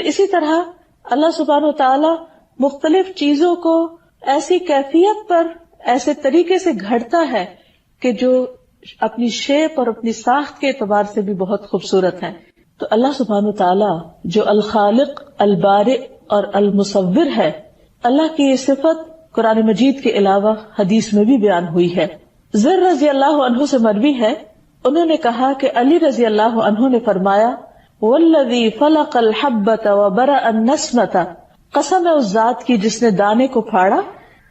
اسی طرح اللہ سبحانہ و تعالی مختلف چیزوں کو ایسی کیفیت پر ایسے طریقے سے گھڑتا ہے کہ جو اپنی شیپ اور اپنی ساخت کے اعتبار سے بھی بہت خوبصورت ہے. تو اللہ سبحانہ و تعالی جو الخالق، البارئ اور المصور ہے، اللہ کی یہ صفت قرآن مجید کے علاوہ حدیث میں بھی بیان ہوئی ہے. زر رضی اللہ عنہ سے مروی ہے، انہوں نے کہا کہ علی رضی اللہ عنہ نے فرمایا، والذی فلق الحبۃ وبرأ النسمۃ، قسم ہے اس ذات کی جس نے دانے کو پھاڑا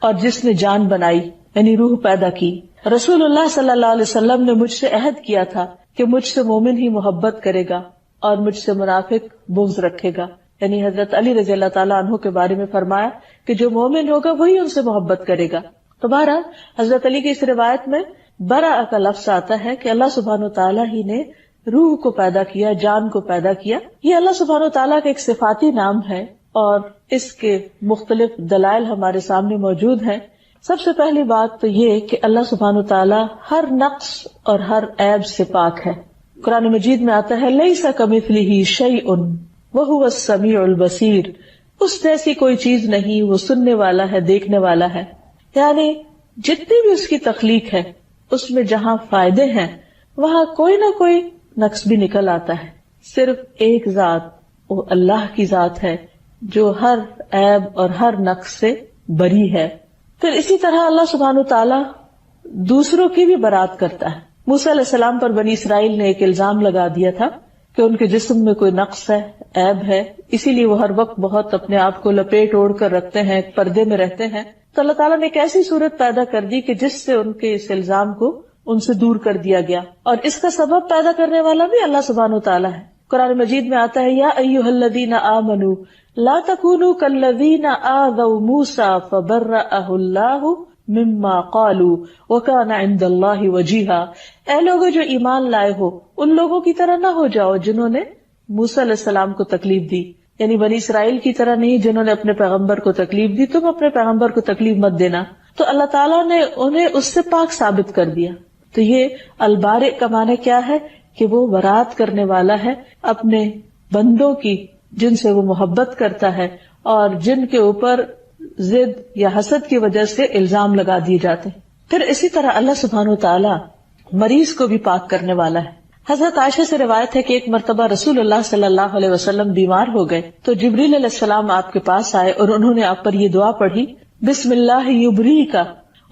اور جس نے جان بنائی، یعنی روح پیدا کی. رسول اللہ صلی اللہ علیہ وسلم نے مجھ سے عہد کیا تھا کہ مجھ سے مومن ہی محبت کرے گا اور مجھ سے منافق بغض رکھے گا. یعنی حضرت علی رضی اللہ تعالیٰ عنہ کے بارے میں فرمایا کہ جو مومن ہوگا وہی ان سے محبت کرے گا. تو بہرحال حضرت علی کی اس روایت میں برا کا لفظ آتا ہے کہ اللہ سبحانہ و تعالیٰ ہی نے روح کو پیدا کیا، جان کو پیدا کیا. یہ اللہ سبحانہ و تعالیٰ کا ایک صفاتی نام ہے اور اس کے مختلف دلائل ہمارے سامنے موجود ہیں. سب سے پہلی بات تو یہ کہ اللہ سبحانہ و تعالیٰ ہر نقص اور ہر عیب سے پاک ہے. قرآن مجید میں آتا ہے لیس کمثلہ شیء وہو السمیع البصیر، اس جیسی کوئی چیز نہیں، وہ سننے والا ہے، دیکھنے والا ہے. یعنی جتنی بھی اس کی تخلیق ہے اس میں جہاں فائدے ہیں وہاں کوئی نہ کوئی نقص بھی نکل آتا ہے. صرف ایک ذات، وہ اللہ کی ذات ہے جو ہر عیب اور ہر نقص سے بری ہے. پھر اسی طرح اللہ سبحانہ تعالیٰ دوسروں کی بھی برات کرتا ہے. موسیٰ علیہ السلام پر بنی اسرائیل نے ایک الزام لگا دیا تھا کہ ان کے جسم میں کوئی نقص ہے، عیب ہے، اسی لیے وہ ہر وقت بہت اپنے آپ کو لپیٹ اوڑھ کر رکھتے ہیں، پردے میں رہتے ہیں. تو اللہ تعالیٰ نے ایک ایسی صورت پیدا کر دی کہ جس سے ان کے اس الزام کو ان سے دور کر دیا گیا، اور اس کا سبب پیدا کرنے والا بھی اللہ سبحانہ تعالیٰ ہے. قرآن مجید میں آتا ہے یا ایھا الذین آمنوا لا تکونوا کالذین آذوا موسیٰ فبرأہ اللہ مما قالوا وکان عند اللہ وجیہا. اے لوگوں جو ایمان لائے ہو، ان لوگوں کی طرح نہ ہو جاؤ جنہوں نے موسیٰ علیہ السلام کو تکلیف دی. یعنی بنی اسرائیل کی طرح نہیں جنہوں نے اپنے پیغمبر کو تکلیف دی، تم اپنے پیغمبر کو تکلیف مت دینا. تو اللہ تعالیٰ نے انہیں اس سے پاک ثابت کر دیا. تو یہ البارئ کا معنی کیا ہے کہ وہ برات کرنے والا ہے اپنے بندوں کی جن سے وہ محبت کرتا ہے اور جن کے اوپر ضد یا حسد کی وجہ سے الزام لگا دیے جاتے ہیں. پھر اسی طرح اللہ سبحانہ وتعالی مریض کو بھی پاک کرنے والا ہے. حضرت عائشہ سے روایت ہے کہ ایک مرتبہ رسول اللہ صلی اللہ علیہ وسلم بیمار ہو گئے تو جبریل علیہ السلام آپ کے پاس آئے اور انہوں نے آپ پر یہ دعا پڑھی، بسم اللہ یبریک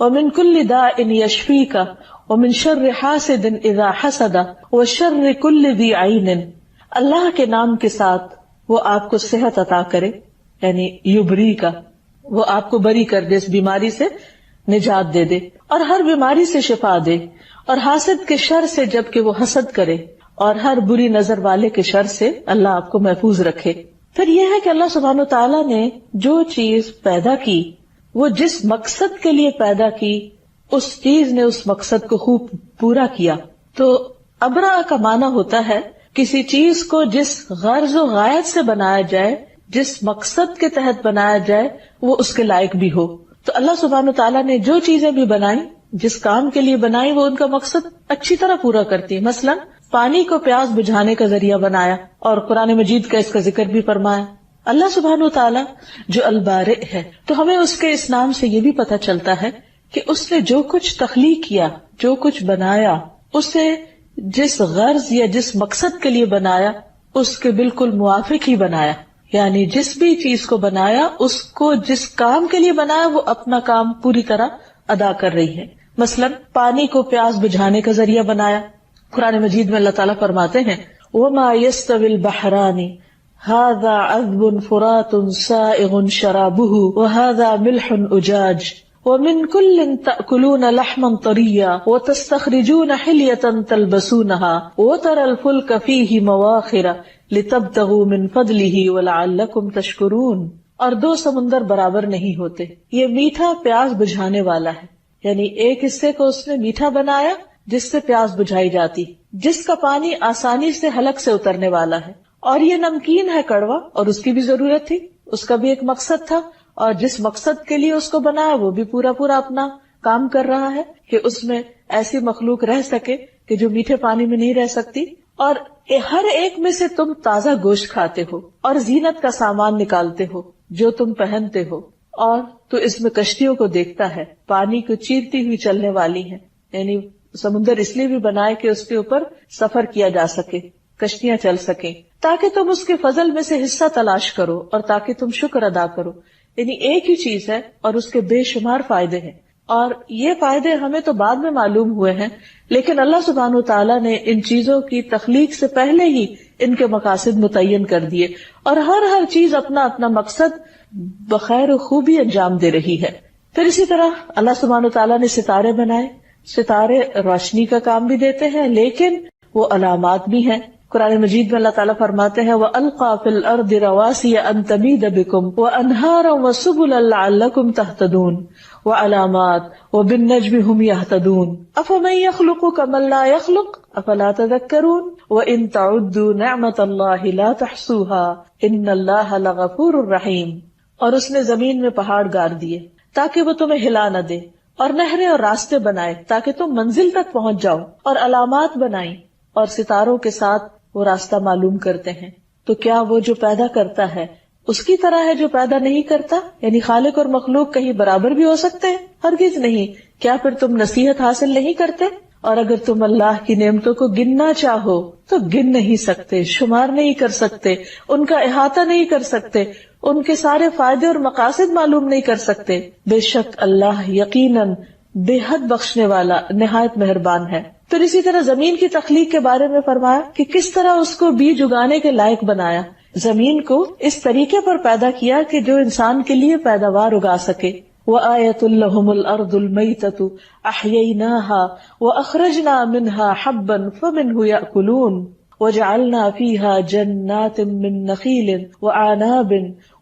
ومن کل داء یشفیک ومن شر حاسد اذا حسد وشر کل ذی عین. اللہ کے نام کے ساتھ وہ آپ کو صحت عطا کرے، یعنی یبریک، وہ آپ کو بری کر دے، اس بیماری سے نجات دے دے اور ہر بیماری سے شفا دے، اور حاسد کے شر سے جبکہ وہ حسد کرے، اور ہر بری نظر والے کے شر سے اللہ آپ کو محفوظ رکھے. پھر یہ ہے کہ اللہ سبحانہ تعالیٰ نے جو چیز پیدا کی وہ جس مقصد کے لیے پیدا کی اس چیز نے اس مقصد کو خوب پورا کیا. تو ابرا کا معنی ہوتا ہے کسی چیز کو جس غرض و غایت سے بنایا جائے، جس مقصد کے تحت بنایا جائے وہ اس کے لائق بھی ہو. تو اللہ سبحانہ تعالیٰ نے جو چیزیں بھی بنائی، جس کام کے لیے بنائی، وہ ان کا مقصد اچھی طرح پورا کرتی ہے. مثلا پانی کو پیاس بجھانے کا ذریعہ بنایا اور قرآن مجید کا اس کا ذکر بھی فرمایا. اللہ سبحانہ تعالیٰ جو البارئ ہے، تو ہمیں اس کے اس نام سے یہ بھی پتہ چلتا ہے کہ اس نے جو کچھ تخلیق کیا، جو کچھ بنایا، اسے جس غرض یا جس مقصد کے لیے بنایا اس کے بالکل موافق ہی بنایا. یعنی جس بھی چیز کو بنایا اس کو جس کام کے لیے بنایا وہ اپنا کام پوری طرح ادا کر رہی ہے. مثلا پانی کو پیاس بجھانے کا ذریعہ بنایا. قرآن مجید میں اللہ تعالیٰ فرماتے ہیں وَمَا يَسْتَوِي الْبَحْرَانِ هَذَا عَذْبٌ فُرَاتٌ سَائِغٌ شَرَابُهُ وَهَذَا مِلْحٌ أُجَاجٌ وَمِنْ كُلٍّ تَأْكُلُونَ لَحْمًا طَرِيًّا وَتَسْتَخْرِجُونَ حِلْيَةً تَلْبَسُونَهَا وَتَرَى الْفُلْكَ فِيهِ مَوَاخِرَ لِتَبْتَغُوا مِنْ فَضْلِهِ وَلَعَلَّكُمْ تَشْكُرُونَ. اور دو سمندر برابر نہیں ہوتے. یہ میٹھا پیاس بجھانے والا ہے، یعنی ایک حصے کو اس نے میٹھا بنایا جس سے پیاس بجھائی جاتی، جس کا پانی آسانی سے حلق سے اترنے والا ہے، اور یہ نمکین ہے کڑوا، اور اس کی بھی ضرورت تھی، اس کا بھی ایک مقصد تھا، اور جس مقصد کے لیے اس کو بنایا وہ بھی پورا اپنا کام کر رہا ہے کہ اس میں ایسی مخلوق رہ سکے کہ جو میٹھے پانی میں نہیں رہ سکتی. اور ہر ایک میں سے تم تازہ گوشت کھاتے ہو اور زینت کا سامان نکالتے ہو جو تم پہنتے ہو، اور تو اس میں کشتیوں کو دیکھتا ہے، پانی کو چیرتی ہوئی چلنے والی ہیں، یعنی سمندر اس لیے بھی بنائے کہ اس کے اوپر سفر کیا جا سکے، کشتیاں چل سکیں، تاکہ تم اس کے فضل میں سے حصہ تلاش کرو اور تاکہ تم شکر ادا کرو. یعنی ایک ہی چیز ہے اور اس کے بے شمار فائدے ہیں، اور یہ فائدے ہمیں تو بعد میں معلوم ہوئے ہیں، لیکن اللہ سبحانہ وتعالیٰ نے ان چیزوں کی تخلیق سے پہلے ہی ان کے مقاصد متعین کر دیے، اور ہر چیز اپنا اپنا مقصد بخیر و خوبی انجام دے رہی ہے. پھر اسی طرح اللہ سبحانہ وتعالیٰ نے ستارے بنائے. ستارے روشنی کا کام بھی دیتے ہیں لیکن وہ علامات بھی ہیں. قرآن مجید میں اللہ تعالیٰ فرماتے ہیں وَأَلْقَى فِي الْأَرْضِ رَوَاسِيَ أَن تَمِيدَ بِكُمْ وَأَنْهَارًا وَسُبُلًا لَعَلَّكُمْ تَهْتَدُونَ وَعَلَامَاتٍ وَبِالنَّجْمِ هُمْ يَهْتَدُونَ أَفَمَن يَخْلُقُ كَمَن لَّا يَخْلُقُ أَفَلَا تَذَكَّرُونَ وَإِن تَعُدُّوا نِعْمَةَ اللَّهِ لَا تُحْصُوهَا إِنَّ اللَّهَ لَغَفُورٌ رَّحِيمٌ. اور اس نے زمین میں پہاڑ گاڑ دیے تاکہ وہ تمہیں ہلا نہ دے، اور نہریں اور راستے بنائے تاکہ تم منزل تک پہنچ جاؤ، اور علامات بنائی، اور ستاروں کے ساتھ وہ راستہ معلوم کرتے ہیں. تو کیا وہ جو پیدا کرتا ہے اس کی طرح ہے جو پیدا نہیں کرتا؟ یعنی خالق اور مخلوق کہیں برابر بھی ہو سکتے ہیں؟ ہرگز نہیں. کیا پھر تم نصیحت حاصل نہیں کرتے؟ اور اگر تم اللہ کی نعمتوں کو گننا چاہو تو گن نہیں سکتے، شمار نہیں کر سکتے، ان کا احاطہ نہیں کر سکتے، ان کے سارے فائدے اور مقاصد معلوم نہیں کر سکتے. بے شک اللہ یقیناً بے حد بخشنے والا، نہایت مہربان ہے. پھر اسی طرح زمین کی تخلیق کے بارے میں فرمایا کہ کس طرح اس کو بیج اگانے کے لائق بنایا. زمین کو اس طریقے پر پیدا کیا کہ جو انسان کے لیے پیداوار اگا سکے. وَآيَةٌ لَهُمُ الْأَرْضُ الْمَيْتَةُ أَحْيَيْنَاهَا وَأَخْرَجْنَا مِنْهَا حَبًّا فَمِنْهُ يَأْكُلُونَ وَجَعَلْنَا فِيهَا جَنَّاتٍ مِّن نَخِيلٍ وَأَعْنَابٍ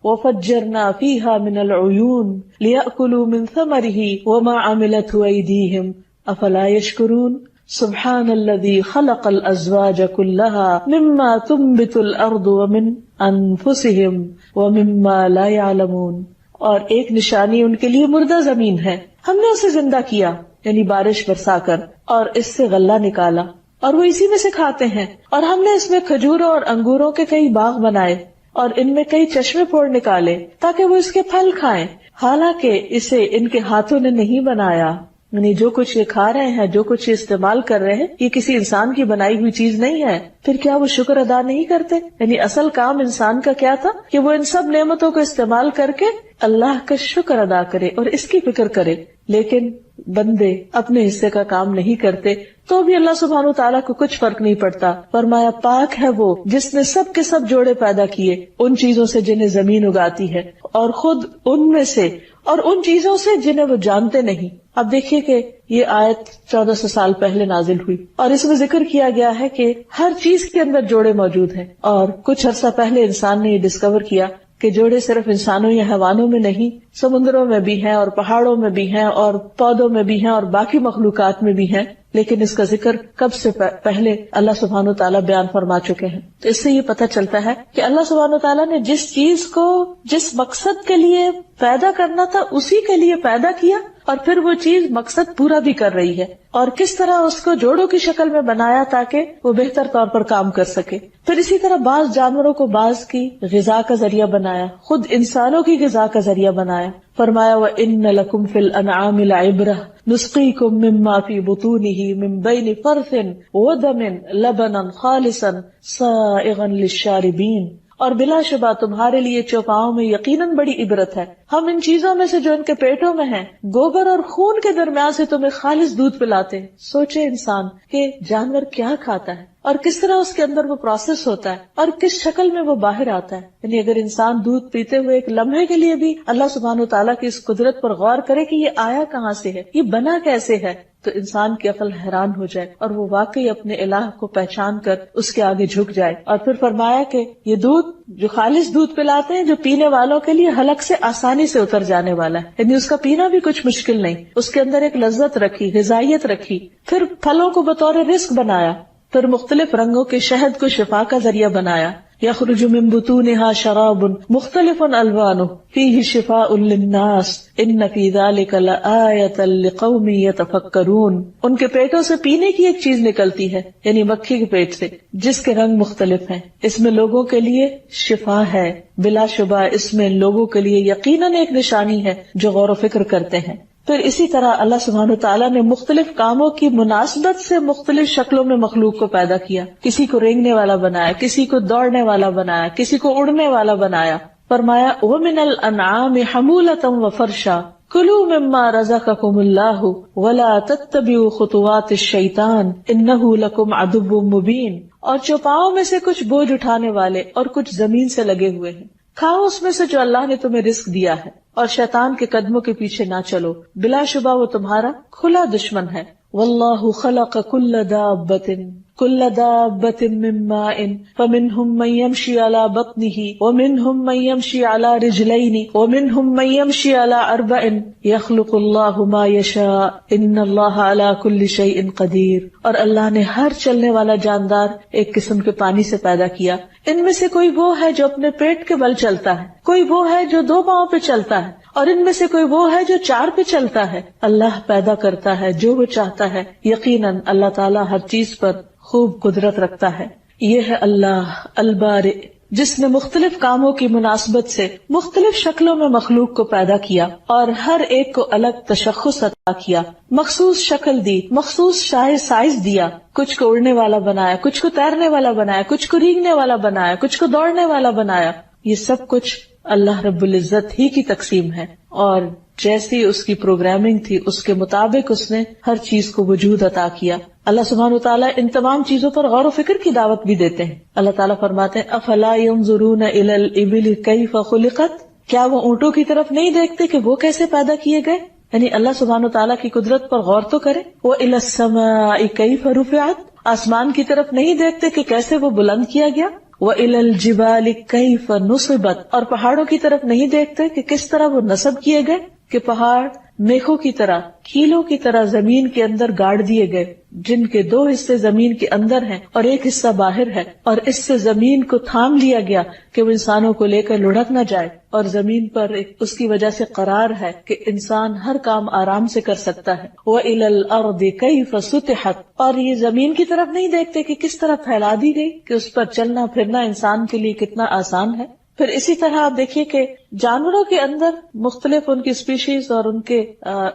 وَفَجَّرْنَا فِيهَا مِنَ الْعُيُونِ لِيَأْكُلُوا مِن ثَمَرِهِ وَمَا عَمِلَتْهُ أَيْدِيهِمْ أَفَلَا يَشْكُرُونَ سبحان الذي خلق الازواج كلها مما تنبت الارض ومن انفسهم ومما لا يعلمون. اور ایک نشانی ان کے لیے مردہ زمین ہے، ہم نے اسے زندہ کیا، یعنی بارش برسا کر، اور اس سے غلہ نکالا اور وہ اسی میں سے کھاتے ہیں. اور ہم نے اس میں کھجوروں اور انگوروں کے کئی باغ بنائے اور ان میں کئی چشمے پھوڑ نکالے تاکہ وہ اس کے پھل کھائیں، حالانکہ اسے ان کے ہاتھوں نے نہیں بنایا. یعنی جو کچھ یہ کھا رہے ہیں، جو کچھ یہ استعمال کر رہے ہیں، یہ کسی انسان کی بنائی ہوئی چیز نہیں ہے. پھر کیا وہ شکر ادا نہیں کرتے؟ یعنی اصل کام انسان کا کیا تھا کہ وہ ان سب نعمتوں کو استعمال کر کے اللہ کا شکر ادا کرے اور اس کی فکر کرے. لیکن بندے اپنے حصے کا کام نہیں کرتے تو بھی اللہ سبحانہ وتعالیٰ کو کچھ فرق نہیں پڑتا. فرمایا پاک ہے وہ جس نے سب کے سب جوڑے پیدا کیے ان چیزوں سے جنہیں زمین اگاتی ہے، اور خود ان میں سے اور ان چیزوں سے جنہیں وہ جانتے نہیں. اب دیکھیے کہ یہ آیت 1400 سال پہلے نازل ہوئی اور اس میں ذکر کیا گیا ہے کہ ہر چیز کے اندر جوڑے موجود ہیں. اور کچھ عرصہ پہلے انسان نے یہ ڈسکور کیا کہ جوڑے صرف انسانوں یا حیوانوں میں نہیں، سمندروں میں بھی ہیں اور پہاڑوں میں بھی ہیں اور پودوں میں بھی ہیں اور باقی مخلوقات میں بھی ہیں. لیکن اس کا ذکر کب سے پہلے اللہ سبحانہ وتعالیٰ بیان فرما چکے ہیں. تو اس سے یہ پتہ چلتا ہے کہ اللہ سبحانہ وتعالیٰ نے جس چیز کو جس مقصد کے لیے پیدا کرنا تھا اسی کے لیے پیدا کیا، اور پھر وہ چیز مقصد پورا بھی کر رہی ہے، اور کس طرح اس کو جوڑوں کی شکل میں بنایا تاکہ وہ بہتر طور پر کام کر سکے. پھر اسی طرح بعض جانوروں کو بعض کی غذا کا ذریعہ بنایا، خود انسانوں کی غذا کا ذریعہ بنایا. فرمایا وَإِنَّ لَكُمْ فِي الْأَنْعَامِ لَعِبْرَةً نُسْقِيكُم مِّمَّا فِي بُطُونِهِ مِن بَيْنِ فَرْثٍ وَدَمٍ لَبَنًا خَالِصًا سَائِغًا لِلشَّارِبِينَ. اور بلا شبہ تمہارے لیے چوپاؤں میں یقیناً بڑی عبرت ہے. ہم ان چیزوں میں سے جو ان کے پیٹوں میں ہیں، گوبر اور خون کے درمیان سے تمہیں خالص دودھ پلاتے ہیں. سوچے انسان کہ جانور کیا کھاتا ہے اور کس طرح اس کے اندر وہ پروسیس ہوتا ہے اور کس شکل میں وہ باہر آتا ہے. یعنی اگر انسان دودھ پیتے ہوئے ایک لمحے کے لیے بھی اللہ سبحانہ وتعالیٰ کی اس قدرت پر غور کرے کہ یہ آیا کہاں سے ہے، یہ بنا کیسے ہے، تو انسان کی عقل حیران ہو جائے اور وہ واقعی اپنے الہ کو پہچان کر اس کے آگے جھک جائے. اور پھر فرمایا کہ یہ دودھ جو خالص دودھ پلاتے ہیں جو پینے والوں کے لیے حلق سے آسانی سے اتر جانے والا ہے، یعنی اس کا پینا بھی کچھ مشکل نہیں، اس کے اندر ایک لذت رکھی، غذائیت رکھی. پھر پھلوں کو بطور رزق بنایا، پھر مختلف رنگوں کے شہد کو شفا کا ذریعہ بنایا، يخرج من بطونها شراب مختلف ألوانه فيه شفاء للناس إن في ذلك لآية لقوم يتفكرون. ان کے پیٹوں سے پینے کی ایک چیز نکلتی ہے، یعنی مکھی کے پیٹ سے، جس کے رنگ مختلف ہیں، اس میں لوگوں کے لیے شفا ہے، بلا شبہ اس میں لوگوں کے لیے یقیناً ایک نشانی ہے جو غور و فکر کرتے ہیں. پھر اسی طرح اللہ سبحانہ وتعالیٰ نے مختلف کاموں کی مناسبت سے مختلف شکلوں میں مخلوق کو پیدا کیا. کسی کو رینگنے والا بنایا، کسی کو دوڑنے والا بنایا، کسی کو اڑنے والا بنایا. فرمایا وَمِنَ الْأَنْعَامِ حَمُولَةً وَفَرْشًا كُلُوا مِمَّا رَزَقَكُمُ اللَّهُ وَلَا تَتَّبِعُوا خُطُوَاتِ الشَّيْطَانِ إِنَّهُ لَكُمْ عَدُوٌّ مُبِينٌ. اور چوپاؤں میں سے کچھ بوجھ اٹھانے والے اور کچھ زمین سے لگے ہوئے ہیں، کھاؤ اس میں سے جو اللہ نے تمہیں رزق دیا ہے، اور شیطان کے قدموں کے پیچھے نہ چلو، بلا شبہ وہ تمہارا کھلا دشمن ہے. واللہ خلق کل دابۃ من ماء فمنهم من يمشي على بطنه ومنهم من يمشي على رجلين ومنهم من يمشي على أربع يخلق الله ما يشاء إن الله على كل شيء قدير. اور اللہ نے ہر چلنے والا جاندار ایک قسم کے پانی سے پیدا کیا. ان میں سے کوئی وہ ہے جو اپنے پیٹ کے بل چلتا ہے، کوئی وہ ہے جو 2 پاؤں پہ چلتا ہے، اور ان میں سے کوئی وہ ہے جو 4 پہ چلتا ہے. اللہ پیدا کرتا ہے جو وہ چاہتا ہے. یقیناً اللہ تعالیٰ ہر چیز پر خوب قدرت رکھتا ہے. یہ ہے اللہ البارئ، جس نے مختلف کاموں کی مناسبت سے مختلف شکلوں میں مخلوق کو پیدا کیا اور ہر ایک کو الگ تشخص عطا کیا، مخصوص شکل دی، مخصوص سائز دیا. کچھ کو اڑنے والا بنایا، کچھ کو تیرنے والا بنایا، کچھ کو رینگنے والا بنایا، کچھ کو دوڑنے والا بنایا. یہ سب کچھ اللہ رب العزت ہی کی تقسیم ہے، اور جیسی اس کی پروگرامنگ تھی اس کے مطابق اس نے ہر چیز کو وجود عطا کیا. اللہ سبحانہ وتعالیٰ ان تمام چیزوں پر غور و فکر کی دعوت بھی دیتے ہیں. اللہ تعالیٰ فرماتے ہیں افلا ينظرون الى الابل كيف خلقت، کیا وہ اونٹوں کی طرف نہیں دیکھتے کہ وہ کیسے پیدا کیے گئے؟ یعنی اللہ سبحانہ وتعالیٰ کی قدرت پر غور تو کرے. وَإِلَى السَّمَاءِ كَيْفَ رُفِعَتْ، آسمان کی طرف نہیں دیکھتے کہ کیسے وہ بلند کیا گیا. وَإِلَى الْجِبَالِ كَيْفَ نُصِبَتْ، اور پہاڑوں کی طرف نہیں دیکھتے کہ کس طرح وہ نصب کیے گئے، کہ پہاڑ میخوں کی طرح، کیلوں کی طرح زمین کے اندر گاڑ دیے گئے، جن کے 2 حصے زمین کے اندر ہیں اور ایک حصہ باہر ہے، اور اس سے زمین کو تھام لیا گیا کہ وہ انسانوں کو لے کر لڑھک نہ جائے، اور زمین پر اس کی وجہ سے قرار ہے کہ انسان ہر کام آرام سے کر سکتا ہے. وَإِلَى الْأَرْضِ كَيْفَ سُطِحَتْ، اور یہ زمین کی طرف نہیں دیکھتے کہ کس طرح پھیلا دی گئی کہ اس پر چلنا پھرنا انسان کے لیے کتنا آسان ہے. پھر اسی طرح آپ دیکھیے کہ جانوروں کے اندر مختلف ان کی اسپیشیز اور ان کے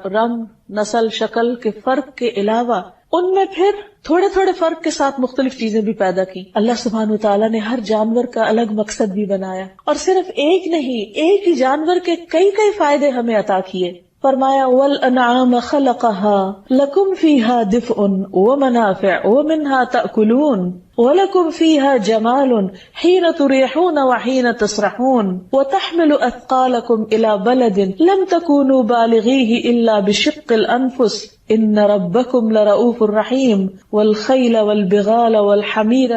رنگ، نسل، شکل کے فرق کے علاوہ ان میں پھر تھوڑے تھوڑے فرق کے ساتھ مختلف چیزیں بھی پیدا کی. اللہ سبحانہ وتعالیٰ نے ہر جانور کا الگ مقصد بھی بنایا، اور صرف ایک نہیں، ایک ہی جانور کے کئی فائدے ہمیں عطا کیے. فرمایا وَالْأَنْعَامَ خَلَقَهَا لَكُمْ فِيهَا دِفْءٌ وَمَنَافِعُ وَمِنْهَا تَأْكُلُونَ وَلَكُمْ فِيهَا جَمَالٌ حِينَ تُرِيحُونَ وَحِينَ تَسْرَحُونَ وَتَحْمِلُ أَثْقَالَكُمْ إِلَى بَلَدٍ لَمْ تَكُونُوا بَالِغِيهِ إِلَّا بِشِقِّ الْأَنفُسِ إِنَّ رَبَّكُمْ لَرَءُوفٌ رَحِيمٌ وَالْخَيْلَ وَالْبِغَالَ وَالْحَمِيرَ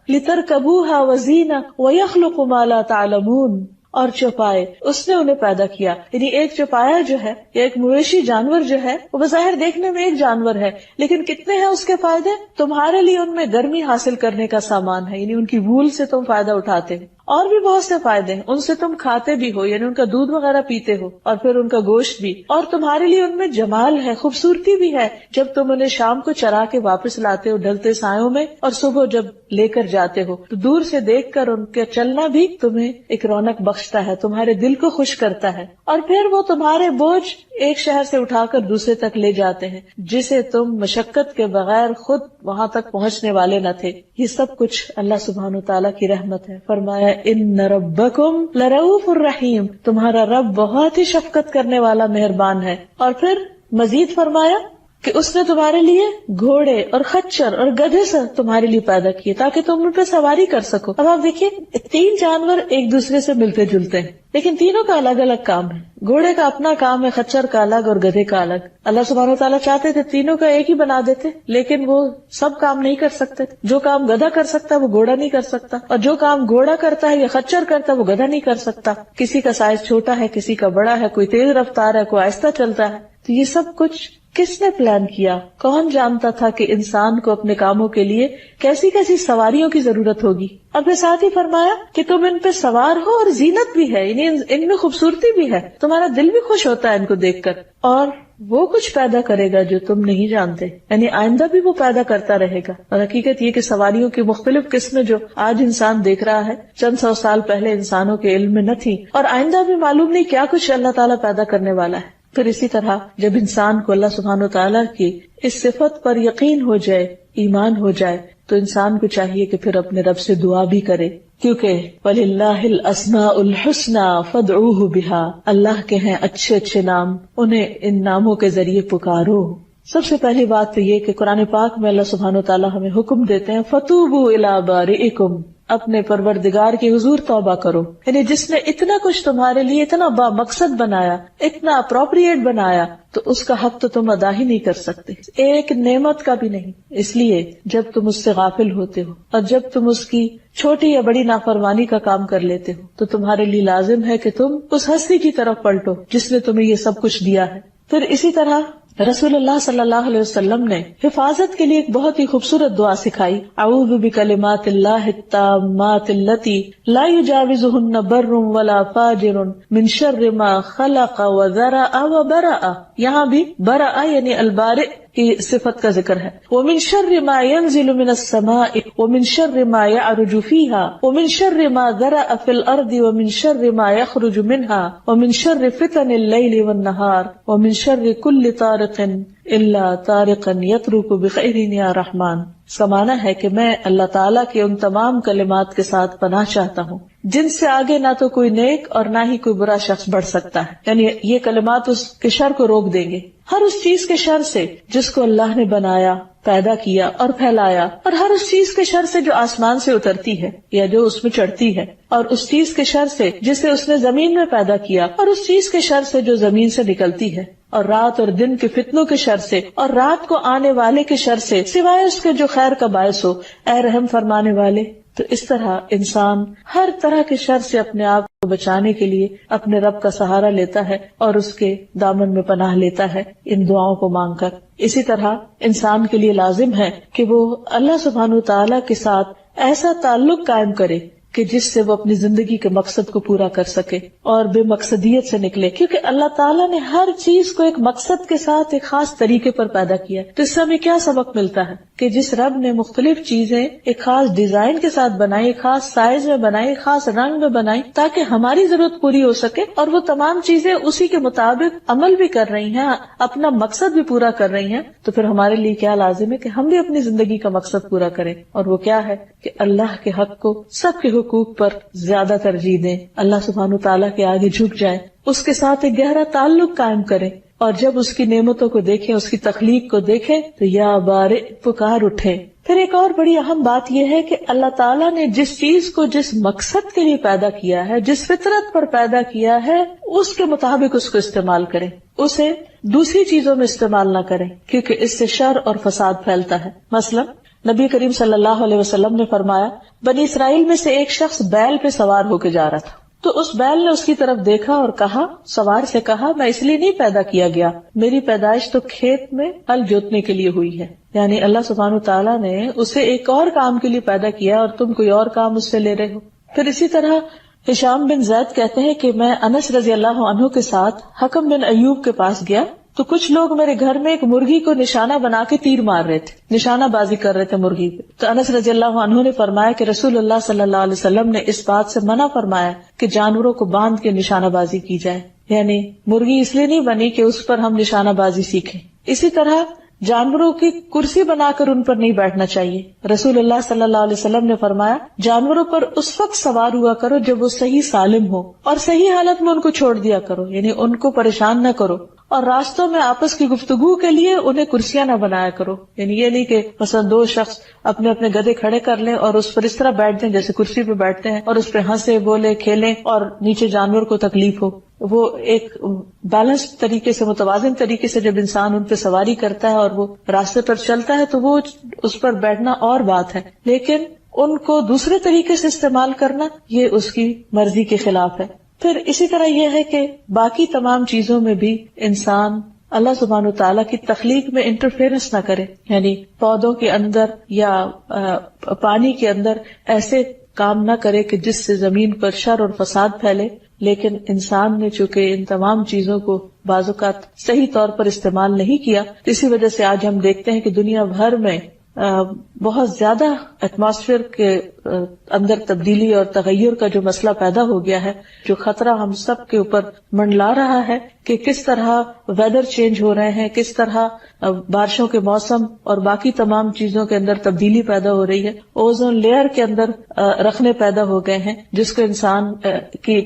لِتَرْكَبُوهَا وَزِينَةً وَيَخْلُقُ مَا لَا تَعْلَمُونَ. اور چوپائے اس نے انہیں پیدا کیا. یعنی ایک چوپایا جو ہے یا ایک مویشی جانور جو ہے وہ بظاہر دیکھنے میں ایک جانور ہے، لیکن کتنے ہیں اس کے فائدے؟ تمہارے لیے ان میں گرمی حاصل کرنے کا سامان ہے، یعنی ان کی وول سے تم فائدہ اٹھاتے ہیں، اور بھی بہت سے فائدے ہیں، ان سے تم کھاتے بھی ہو، یعنی ان کا دودھ وغیرہ پیتے ہو، اور پھر ان کا گوشت بھی، اور تمہارے لیے ان میں جمال ہے، خوبصورتی بھی ہے. جب تم انہیں شام کو چرا کے واپس لاتے ہو ڈھلتے سایوں میں، اور صبح جب لے کر جاتے ہو تو دور سے دیکھ کر ان کا چلنا بھی تمہیں ایک رونق بخشتا ہے، تمہارے دل کو خوش کرتا ہے. اور پھر وہ تمہارے بوجھ ایک شہر سے اٹھا کر دوسرے تک لے جاتے ہیں، جسے تم مشقت کے بغیر خود وہاں تک پہنچنے والے نہ تھے. یہ سب کچھ اللہ سبحانہ وتعالیٰ کی رحمت ہے. فرمایا ان ربکم لرؤوف الرحیم، تمہارا رب بہت ہی شفقت کرنے والا مہربان ہے. اور پھر مزید فرمایا کہ اس نے تمہارے لیے گھوڑے اور خچر اور گدھے سے تمہارے لیے پیدا کیے تاکہ تم ان پہ سواری کر سکو. اب آپ دیکھیے 3 جانور ایک دوسرے سے ملتے جلتے ہیں، لیکن تینوں کا الگ الگ کام ہے. گھوڑے کا اپنا کام ہے، خچر کا الگ اور گدھے کا الگ. اللہ سبحانہ وتعالیٰ چاہتے تھے تینوں کا ایک ہی بنا دیتے، لیکن وہ سب کام نہیں کر سکتے. جو کام گدھا کر سکتا ہے وہ گھوڑا نہیں کر سکتا، اور جو کام گھوڑا کرتا ہے یا خچر کرتا ہے وہ گدھا نہیں کر سکتا. کسی کا سائز چھوٹا ہے، کسی کا بڑا ہے، کوئی تیز رفتار ہے، کوئی آہستہ چلتا ہے. تو یہ سب کچھ کس نے پلان کیا؟ کون جانتا تھا کہ انسان کو اپنے کاموں کے لیے کیسی کیسی سواریوں کی ضرورت ہوگی؟ اب ساتھ ہی فرمایا کہ تم ان پہ سوار ہو اور زینت بھی ہے، یعنی ان میں خوبصورتی بھی ہے، تمہارا دل بھی خوش ہوتا ہے ان کو دیکھ کر، اور وہ کچھ پیدا کرے گا جو تم نہیں جانتے، یعنی آئندہ بھی وہ پیدا کرتا رہے گا۔ اور حقیقت یہ کہ سواریوں کی مختلف قسمیں جو آج انسان دیکھ رہا ہے، چند سو سال پہلے انسانوں کے علم میں نہ تھی، اور آئندہ بھی معلوم نہیں کیا کچھ اللہ تعالیٰ پیدا کرنے والا ہے۔ پھر اسی طرح جب انسان کو اللہ سبحانہ وتعالیٰ کی اس صفت پر یقین ہو جائے، ایمان ہو جائے، تو انسان کو چاہیے کہ پھر اپنے رب سے دعا بھی کرے، کیونکہ وَلِلَّهِ الْأَسْمَاءُ الْحُسْنَى فَادْعُوهُ بِهَا، اللہ کے ہیں اچھے اچھے نام، انہیں ان ناموں کے ذریعے پکارو۔ سب سے پہلی بات تو یہ کہ قرآن پاک میں اللہ سبحانہ وتعالیٰ ہمیں حکم دیتے ہیں فَتُوبُوا إِلَىٰ بَارِئِكُمْ، اپنے پروردگار کے حضور توبہ کرو، یعنی جس نے اتنا کچھ تمہارے لیے اتنا با مقصد بنایا، اتنا اپروپریٹ بنایا، تو اس کا حق تو تم ادا ہی نہیں کر سکتے، ایک نعمت کا بھی نہیں۔ اس لیے جب تم اس سے غافل ہوتے ہو اور جب تم اس کی چھوٹی یا بڑی نافرمانی کا کام کر لیتے ہو، تو تمہارے لیے لازم ہے کہ تم اس ہستی کی طرف پلٹو جس نے تمہیں یہ سب کچھ دیا ہے۔ پھر اسی طرح رسول اللہ صلی اللہ علیہ وسلم نے حفاظت کے لیے ایک بہت ہی خوبصورت دعا سکھائی، اعوذ بکلمات اللہ التامات التی لا یجاوزہن بر ولا فاجر من شر ما خلق وذرأ وبرأ، یہاں بھی برأ یعنی البارئ کی صفت کا ذکر ہے، ومن شر ما ينزل من السماء ومن شر ما يعرج فيها ومن شر ما ذرأ في الارض ومن شر ما يخرج منها ومن شر فتن الليل والنهار ومن شر كل طارق الا طارقا يطرق بخير يا رحمان۔ سمانا ہے کہ میں اللہ تعالیٰ کے ان تمام کلمات کے ساتھ پناہ چاہتا ہوں جن سے آگے نہ تو کوئی نیک اور نہ ہی کوئی برا شخص بڑھ سکتا ہے، یعنی یہ کلمات اس کے شر کو روک دیں گے، ہر اس چیز کے شر سے جس کو اللہ نے بنایا، پیدا کیا اور پھیلایا، اور ہر اس چیز کے شر سے جو آسمان سے اترتی ہے یا جو اس میں چڑھتی ہے، اور اس چیز کے شر سے جسے اس نے زمین میں پیدا کیا، اور اس چیز کے شر سے جو زمین سے نکلتی ہے، اور رات اور دن کے فتنوں کے شر سے اور رات کو آنے والے کے شر سے، سوائے اس کے جو خیر کا باعث ہو، اے رحم فرمانے والے۔ تو اس طرح انسان ہر طرح کے شر سے اپنے آپ کو بچانے کے لیے اپنے رب کا سہارا لیتا ہے اور اس کے دامن میں پناہ لیتا ہے ان دعاؤں کو مانگ کر۔ اسی طرح انسان کے لیے لازم ہے کہ وہ اللہ سبحانہ وتعالیٰ کے ساتھ ایسا تعلق قائم کرے کہ جس سے وہ اپنی زندگی کے مقصد کو پورا کر سکے اور بے مقصدیت سے نکلے، کیونکہ اللہ تعالیٰ نے ہر چیز کو ایک مقصد کے ساتھ ایک خاص طریقے پر پیدا کیا ہے۔ تو اس سے ہمیں کیا سبق ملتا ہے کہ جس رب نے مختلف چیزیں ایک خاص ڈیزائن کے ساتھ بنائی، ایک خاص سائز میں بنائی، ایک خاص رنگ میں بنائی تاکہ ہماری ضرورت پوری ہو سکے، اور وہ تمام چیزیں اسی کے مطابق عمل بھی کر رہی ہیں، اپنا مقصد بھی پورا کر رہی ہیں، تو پھر ہمارے لیے کیا لازم ہے کہ ہم بھی اپنی زندگی کا مقصد پورا کریں، اور وہ کیا ہے کہ اللہ کے حق کو سب کے حقوق پر زیادہ ترجیح دیں، اللہ سبحانہ تعالیٰ کے آگے جھک جائیں، اس کے ساتھ ایک گہرا تعلق قائم کریں، اور جب اس کی نعمتوں کو دیکھیں، اس کی تخلیق کو دیکھیں تو یا بارئ پکار اٹھیں۔ پھر ایک اور بڑی اہم بات یہ ہے کہ اللہ تعالیٰ نے جس چیز کو جس مقصد کے لیے پیدا کیا ہے، جس فطرت پر پیدا کیا ہے، اس کے مطابق اس کو استعمال کریں، اسے دوسری چیزوں میں استعمال نہ کریں، کیونکہ اس سے شر اور فساد پھیلتا ہے۔ مثلا نبی کریم صلی اللہ علیہ وسلم نے فرمایا، بنی اسرائیل میں سے ایک شخص بیل پہ سوار ہو کے جا رہا تھا، تو اس بیل نے اس کی طرف دیکھا اور کہا، سوار سے کہا، میں اس لیے نہیں پیدا کیا گیا، میری پیدائش تو کھیت میں ہل جوتنے کے لیے ہوئی ہے، یعنی اللہ سبحانہ تعالیٰ نے اسے ایک اور کام کے لیے پیدا کیا اور تم کوئی اور کام اس سے لے رہے ہو۔ پھر اسی طرح ہشام بن زید کہتے ہیں کہ میں انس رضی اللہ عنہ کے ساتھ حکم بن ایوب کے پاس گیا، تو کچھ لوگ میرے گھر میں ایک مرغی کو نشانہ بنا کے تیر مار رہے تھے، نشانہ بازی کر رہے تھے مرغی پہ۔ تو انس رضی اللہ عنہ نے فرمایا کہ رسول اللہ صلی اللہ علیہ وسلم نے اس بات سے منع فرمایا کہ جانوروں کو باندھ کے نشانہ بازی کی جائے، یعنی مرغی اس لیے نہیں بنی کہ اس پر ہم نشانہ بازی سیکھیں۔ اسی طرح جانوروں کی کرسی بنا کر ان پر نہیں بیٹھنا چاہیے۔ رسول اللہ صلی اللہ علیہ وسلم نے فرمایا، جانوروں پر اس وقت سوار ہوا کرو جب وہ صحیح سالم ہو، اور صحیح حالت میں ان کو چھوڑ دیا کرو، یعنی ان کو پریشان نہ کرو، اور راستوں میں آپس کی گفتگو کے لیے انہیں کرسیاں نہ بنایا کرو، یعنی یہ نہیں کہ مثلا دو شخص اپنے اپنے گدھے کھڑے کر لیں اور اس پر اس طرح بیٹھ دیں جیسے کرسی پہ بیٹھتے ہیں، اور اس پہ ہنسے بولے کھیلیں اور نیچے جانور کو تکلیف ہو۔ وہ ایک بیلنس طریقے سے، متوازن طریقے سے جب انسان ان پہ سواری کرتا ہے اور وہ راستے پر چلتا ہے تو وہ اس پر بیٹھنا اور بات ہے، لیکن ان کو دوسرے طریقے سے استعمال کرنا یہ اس کی مرضی کے خلاف ہے۔ پھر اسی طرح یہ ہے کہ باقی تمام چیزوں میں بھی انسان اللہ سبحانہ وتعالیٰ کی تخلیق میں انٹرفیئرنس نہ کرے، یعنی پودوں کے اندر یا پانی کے اندر ایسے کام نہ کرے کہ جس سے زمین پر شر اور فساد پھیلے. لیکن انسان نے چونکہ ان تمام چیزوں کو بعض اوقات صحیح طور پر استعمال نہیں کیا، اسی وجہ سے آج ہم دیکھتے ہیں کہ دنیا بھر میں بہت زیادہ ایٹماسفیئر کے اندر تبدیلی اور تغیر کا جو مسئلہ پیدا ہو گیا ہے، جو خطرہ ہم سب کے اوپر منڈلا رہا ہے کہ کس طرح ویدر چینج ہو رہے ہیں، کس طرح بارشوں کے موسم اور باقی تمام چیزوں کے اندر تبدیلی پیدا ہو رہی ہے. اوزون لیئر کے اندر رکھنے پیدا ہو گئے ہیں جس کو انسان کی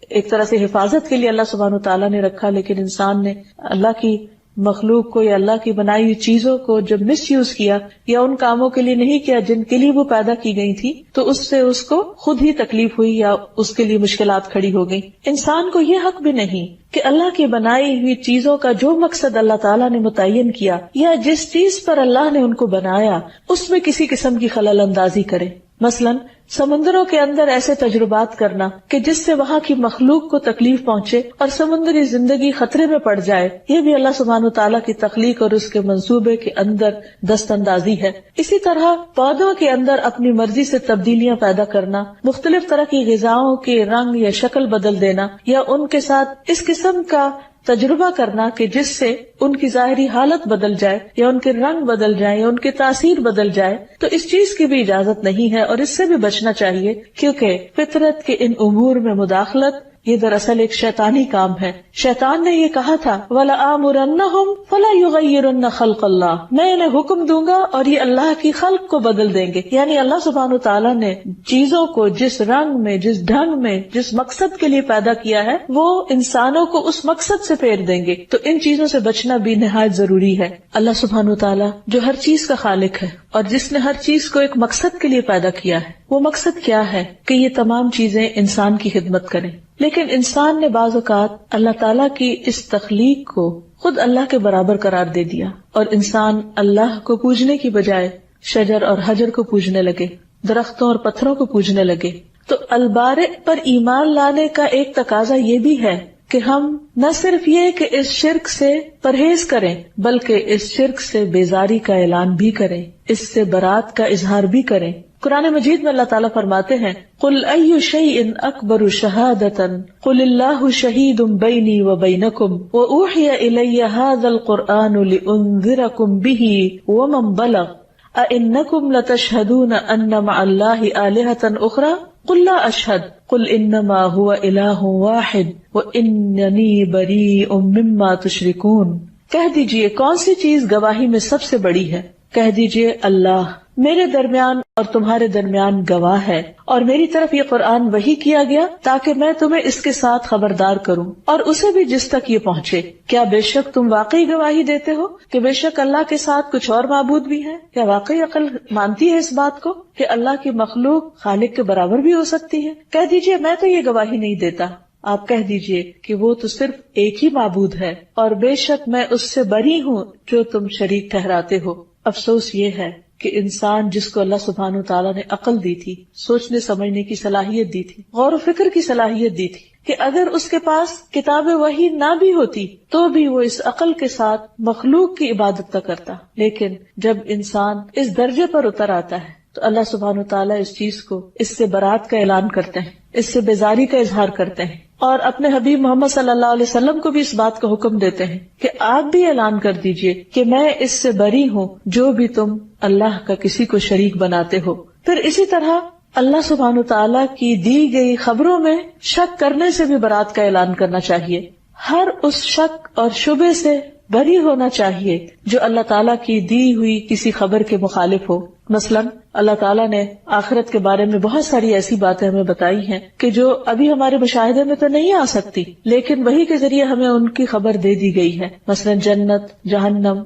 ایک طرح سے حفاظت کے لیے اللہ سبحانہ وتعالیٰ نے رکھا، لیکن انسان نے اللہ کی مخلوق کو یا اللہ کی بنائی ہوئی چیزوں کو جب مس یوز کیا یا ان کاموں کے لیے نہیں کیا جن کے لیے وہ پیدا کی گئی تھی، تو اس سے اس کو خود ہی تکلیف ہوئی یا اس کے لیے مشکلات کھڑی ہو گئی. انسان کو یہ حق بھی نہیں کہ اللہ کی بنائی ہوئی چیزوں کا جو مقصد اللہ تعالیٰ نے متعین کیا یا جس چیز پر اللہ نے ان کو بنایا اس میں کسی قسم کی خلل اندازی کرے. مثلاً سمندروں کے اندر ایسے تجربات کرنا کہ جس سے وہاں کی مخلوق کو تکلیف پہنچے اور سمندری زندگی خطرے میں پڑ جائے، یہ بھی اللہ سبحانہ وتعالیٰ کی تخلیق اور اس کے منصوبے کے اندر دست اندازی ہے. اسی طرح پودوں کے اندر اپنی مرضی سے تبدیلیاں پیدا کرنا، مختلف طرح کی غذاؤں کے رنگ یا شکل بدل دینا یا ان کے ساتھ اس قسم کا تجربہ کرنا کہ جس سے ان کی ظاہری حالت بدل جائے یا ان کے رنگ بدل جائے یا ان کی تاثیر بدل جائے، تو اس چیز کی بھی اجازت نہیں ہے اور اس سے بھی بچنا چاہیے، کیونکہ فطرت کے ان امور میں مداخلت یہ دراصل ایک شیطانی کام ہے. شیطان نے یہ کہا تھا وَلَآمُرَنَّهُمْ فَلَا يُغَيِّرُنَّ خَلْقَ اللَّهِ، میں انہیں حکم دوں گا اور یہ اللہ کی خلق کو بدل دیں گے. یعنی اللہ سبحانہ وتعالیٰ نے چیزوں کو جس رنگ میں، جس ڈھنگ میں، جس مقصد کے لیے پیدا کیا ہے وہ انسانوں کو اس مقصد سے پھیر دیں گے. تو ان چیزوں سے بچنا بھی نہایت ضروری ہے. اللہ سبحانہ وتعالیٰ جو ہر چیز کا خالق ہے اور جس نے ہر چیز کو ایک مقصد کے لیے پیدا کیا ہے، وہ مقصد کیا ہے کہ یہ تمام چیزیں انسان کی خدمت کریں. لیکن انسان نے بعض اوقات اللہ تعالیٰ کی اس تخلیق کو خود اللہ کے برابر قرار دے دیا اور انسان اللہ کو پوجنے کی بجائے شجر اور حجر کو پوجنے لگے، درختوں اور پتھروں کو پوجنے لگے. تو البارئ پر ایمان لانے کا ایک تقاضا یہ بھی ہے کہ ہم نہ صرف یہ کہ اس شرک سے پرہیز کریں بلکہ اس شرک سے بیزاری کا اعلان بھی کریں، اس سے برات کا اظہار بھی کریں. قرآن مجید میں اللہ تعالیٰ فرماتے ہیں قُلْ أَيُّ شَيْءٍ أَكْبَرُ شَهَادَةً قُلِ اللَّهُ شَهِيدٌ بَيْنِي وَبَيْنَكُمْ وَأُوحِيَ إِلَيَّ هَذَا الْقُرْآنُ لِأُنذِرَكُمْ بِهِ وَمَنْ بَلَغَ أَإِنَّكُمْ لَتَشْهَدُونَ أَنَّ مَعَ اللَّهِ آلِهَةً أُخْرَى قُلْ لَا أَشْهَدُ قُلْ إِنَّمَا هُوَ إِلَٰهٌ وَاحِدٌ وَإِنَّنِي بَرِيءٌ مِّمَّا تُشْرِكُونَ. کہہ دیجئے کون سی چیز گواہی میں سب سے بڑی ہے؟ کہہ دیجئے اللہ میرے درمیان اور تمہارے درمیان گواہ ہے اور میری طرف یہ قرآن وحی کیا گیا تاکہ میں تمہیں اس کے ساتھ خبردار کروں اور اسے بھی جس تک یہ پہنچے. کیا بے شک تم واقعی گواہی دیتے ہو کہ بے شک اللہ کے ساتھ کچھ اور معبود بھی ہیں؟ کیا واقعی عقل مانتی ہے اس بات کو کہ اللہ کی مخلوق خالق کے برابر بھی ہو سکتی ہے؟ کہہ دیجئے میں تو یہ گواہی نہیں دیتا. آپ کہہ دیجئے کہ وہ تو صرف ایک ہی معبود ہے اور بے شک میں اس سے بری ہوں جو تم شریک ٹھہراتے ہو. افسوس یہ ہے کہ انسان جس کو اللہ سبحانہ وتعالیٰ نے عقل دی تھی، سوچنے سمجھنے کی صلاحیت دی تھی، غور و فکر کی صلاحیت دی تھی، کہ اگر اس کے پاس کتاب وحی نہ بھی ہوتی تو بھی وہ اس عقل کے ساتھ مخلوق کی عبادت نہ کرتا. لیکن جب انسان اس درجے پر اتر آتا ہے تو اللہ سبحانہ وتعالیٰ اس چیز کو، اس سے برات کا اعلان کرتے ہیں، اس سے بیزاری کا اظہار کرتے ہیں اور اپنے حبیب محمد صلی اللہ علیہ وسلم کو بھی اس بات کا حکم دیتے ہیں کہ آپ بھی اعلان کر دیجئے کہ میں اس سے بری ہوں جو بھی تم اللہ کا کسی کو شریک بناتے ہو. پھر اسی طرح اللہ سبحانہ وتعالیٰ کی دی گئی خبروں میں شک کرنے سے بھی برات کا اعلان کرنا چاہیے. ہر اس شک اور شبہ سے بری ہونا چاہیے جو اللہ تعالیٰ کی دی ہوئی کسی خبر کے مخالف ہو. مثلاً اللہ تعالیٰ نے آخرت کے بارے میں بہت ساری ایسی باتیں ہمیں بتائی ہیں کہ جو ابھی ہمارے مشاہدے میں تو نہیں آ سکتی، لیکن وحی کے ذریعے ہمیں ان کی خبر دے دی گئی ہے. مثلاً جنت، جہنم،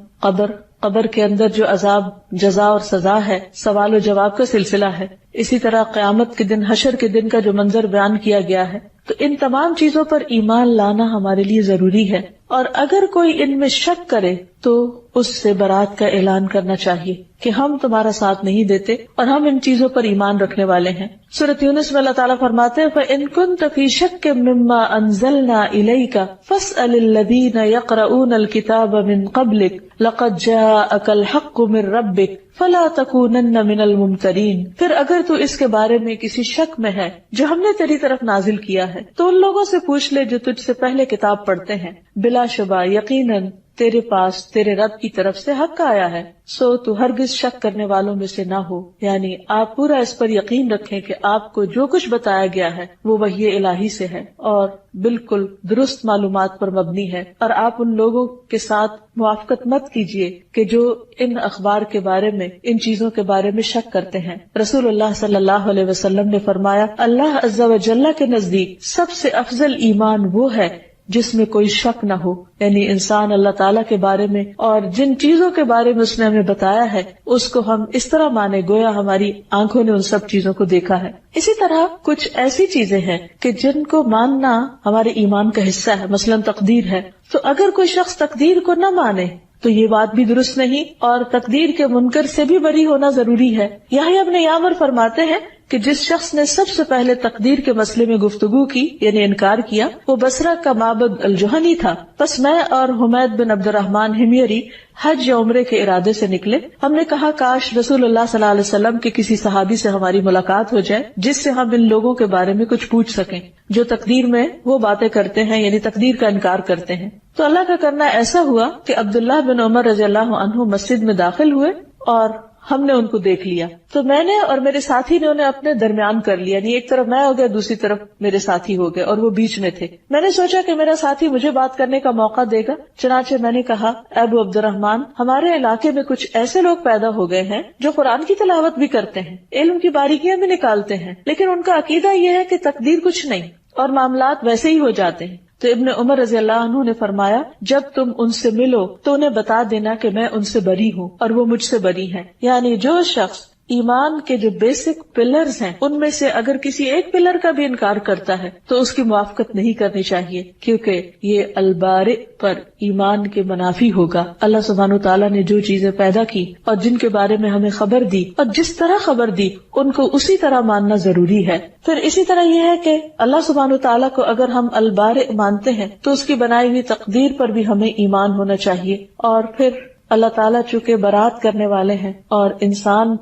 قبر کے اندر جو عذاب، جزا اور سزا ہے، سوال و جواب کا سلسلہ ہے. اسی طرح قیامت کے دن، حشر کے دن کا جو منظر بیان کیا گیا ہے. تو ان تمام چیزوں پر ایمان لانا ہمارے لیے ضروری ہے، اور اگر کوئی ان میں شک کرے تو اس سے برات کا اعلان کرنا چاہیے، کہ ہم تمہارا ساتھ نہیں دیتے اور ہم ان چیزوں پر ایمان رکھنے والے ہیں۔ سورۃ یونس میں اللہ تعالیٰ فرماتے ہیں فَإِن كُنتَ فِي شَكٍّ مِّمَّا أَنزَلْنَا إِلَيْكَ فَاسْأَلِ الَّذِينَ يَقْرَؤُونَ الْكِتَابَ مِن قَبْلِكَ لَقَدْ جَاءَكَ الْحَقُّ مِن رَّبِّكَ فَلَا تَكُونَنَّ مِنَ الْمُمْتَرِينَ۔ پھر اگر تو اس کے بارے میں کسی شک میں ہے جو ہم نے تیری طرف نازل کیا ہے تو ان لوگوں سے پوچھ لے جو تجھ سے پہلے کتاب پڑھتے ہیں، بلا شبہ یقیناً تیرے پاس تیرے رب کی طرف سے حق آیا ہے، سو تو ہرگز شک کرنے والوں میں سے نہ ہو۔ یعنی آپ پورا اس پر یقین رکھیں کہ آپ کو جو کچھ بتایا گیا ہے وہ وحی الہی سے ہے اور بالکل درست معلومات پر مبنی ہے، اور آپ ان لوگوں کے ساتھ موافقت مت کیجیے کہ جو ان اخبار کے بارے میں، ان چیزوں کے بارے میں شک کرتے ہیں۔ رسول اللہ صلی اللہ علیہ وسلم نے فرمایا اللہ عز و جل کے نزدیک سب سے افضل ایمان وہ ہے جس میں کوئی شک نہ ہو، یعنی انسان اللہ تعالیٰ کے بارے میں اور جن چیزوں کے بارے میں اس نے ہمیں بتایا ہے اس کو ہم اس طرح مانے گویا ہماری آنکھوں نے ان سب چیزوں کو دیکھا ہے۔ اسی طرح کچھ ایسی چیزیں ہیں کہ جن کو ماننا ہمارے ایمان کا حصہ ہے، مثلا تقدیر ہے، تو اگر کوئی شخص تقدیر کو نہ مانے تو یہ بات بھی درست نہیں، اور تقدیر کے منکر سے بھی بری ہونا ضروری ہے۔ یحییٰ ابن یعمر فرماتے ہیں کہ جس شخص نے سب سے پہلے تقدیر کے مسئلے میں گفتگو کی یعنی انکار کیا وہ بصرہ کا معبد الجہنی تھا۔ پس میں اور حمید بن عبد الرحمن ہمیری حج یا عمرے کے ارادے سے نکلے۔ ہم نے کہا کاش رسول اللہ صلی اللہ علیہ وسلم کے کسی صحابی سے ہماری ملاقات ہو جائے جس سے ہم ان لوگوں کے بارے میں کچھ پوچھ سکیں جو تقدیر میں وہ باتیں کرتے ہیں، یعنی تقدیر کا انکار کرتے ہیں۔ تو اللہ کا کرنا ایسا ہوا کہ عبداللہ بن عمر رضی اللہ عنہ مسجد میں داخل ہوئے اور ہم نے ان کو دیکھ لیا، تو میں نے اور میرے ساتھی نے انہیں اپنے درمیان کر لیا، یعنی ایک طرف میں ہو گیا، دوسری طرف میرے ساتھی ہو گئے اور وہ بیچ میں تھے۔ میں نے سوچا کہ میرا ساتھی مجھے بات کرنے کا موقع دے گا، چنانچہ میں نے کہا ابو عبد الرحمن، ہمارے علاقے میں کچھ ایسے لوگ پیدا ہو گئے ہیں جو قرآن کی تلاوت بھی کرتے ہیں، علم کی باریکیاں بھی نکالتے ہیں، لیکن ان کا عقیدہ یہ ہے کہ تقدیر کچھ نہیں اور معاملات ویسے ہی ہو جاتے ہیں۔ تو ابن عمر رضی اللہ عنہ نے فرمایا جب تم ان سے ملو تو انہیں بتا دینا کہ میں ان سے بری ہوں اور وہ مجھ سے بری ہیں۔ یعنی جو شخص ایمان کے جو بیسک پلرز ہیں ان میں سے اگر کسی ایک پلر کا بھی انکار کرتا ہے تو اس کی موافقت نہیں کرنی چاہیے، کیونکہ یہ البارئ پر ایمان کے منافی ہوگا۔ اللہ سبحانہ وتعالیٰ نے جو چیزیں پیدا کی اور جن کے بارے میں ہمیں خبر دی اور جس طرح خبر دی ان کو اسی طرح ماننا ضروری ہے۔ پھر اسی طرح یہ ہے کہ اللہ سبحانہ وتعالیٰ کو اگر ہم البارئ مانتے ہیں تو اس کی بنائی ہوئی تقدیر پر بھی ہمیں ایمان ہونا چاہیے، اور پھر اللہ تعالیٰ چونکہ برات کرنے والے ہیں اور انسان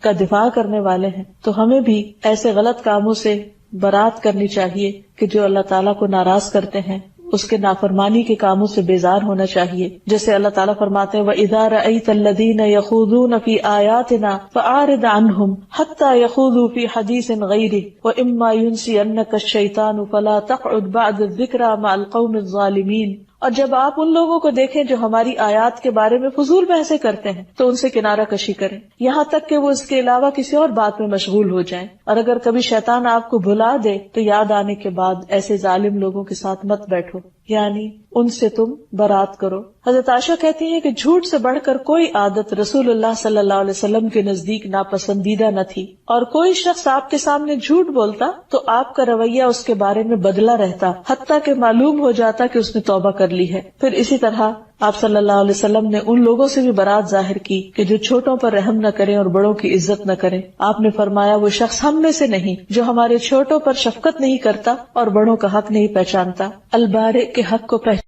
کا دفاع کرنے والے ہیں تو ہمیں بھی ایسے غلط کاموں سے برات کرنی چاہیے کہ جو اللہ تعالیٰ کو ناراض کرتے ہیں، اس کے نافرمانی کے کاموں سے بیزار ہونا چاہیے۔ جیسے اللہ تعالیٰ فرماتے ہیں وَإِذَا رَأَيْتَ الَّذِينَ يَخُوضُونَ فِي آيَاتِنَا فَأَعْرِضْ عَنْهُمْ حَتَّى يَخُوضُوا فِي حَدِيثٍ غَيْرِهِ وَإِمَّا يُنْسِيَنَّكَ الشَّيْطَانُ فَلَا تَقْعُدْ بَعْدَ الذِّكْرَى مَعَ الْقَوْمِ الظَّالِمِينَ۔ اور جب آپ ان لوگوں کو دیکھیں جو ہماری آیات کے بارے میں فضول بحثیں کرتے ہیں تو ان سے کنارہ کشی کریں یہاں تک کہ وہ اس کے علاوہ کسی اور بات میں مشغول ہو جائیں، اور اگر کبھی شیطان آپ کو بھلا دے تو یاد آنے کے بعد ایسے ظالم لوگوں کے ساتھ مت بیٹھو، یعنی ان سے تم برات کرو۔ حضرت عائشہ کہتی ہیں کہ جھوٹ سے بڑھ کر کوئی عادت رسول اللہ صلی اللہ علیہ وسلم کے نزدیک ناپسندیدہ نہ تھی، اور کوئی شخص آپ کے سامنے جھوٹ بولتا تو آپ کا رویہ اس کے بارے میں بدلا رہتا حتیٰ کہ معلوم ہو جاتا کہ اس نے توبہ کر لی ہے۔ پھر اسی طرح آپ صلی اللہ علیہ وسلم نے ان لوگوں سے بھی برات ظاہر کی کہ جو چھوٹوں پر رحم نہ کریں اور بڑوں کی عزت نہ کریں۔ آپ نے فرمایا وہ شخص ہم میں سے نہیں جو ہمارے چھوٹوں پر شفقت نہیں کرتا اور بڑوں کا حق نہیں پہچانتا۔ البارئ کے حق کو پہچان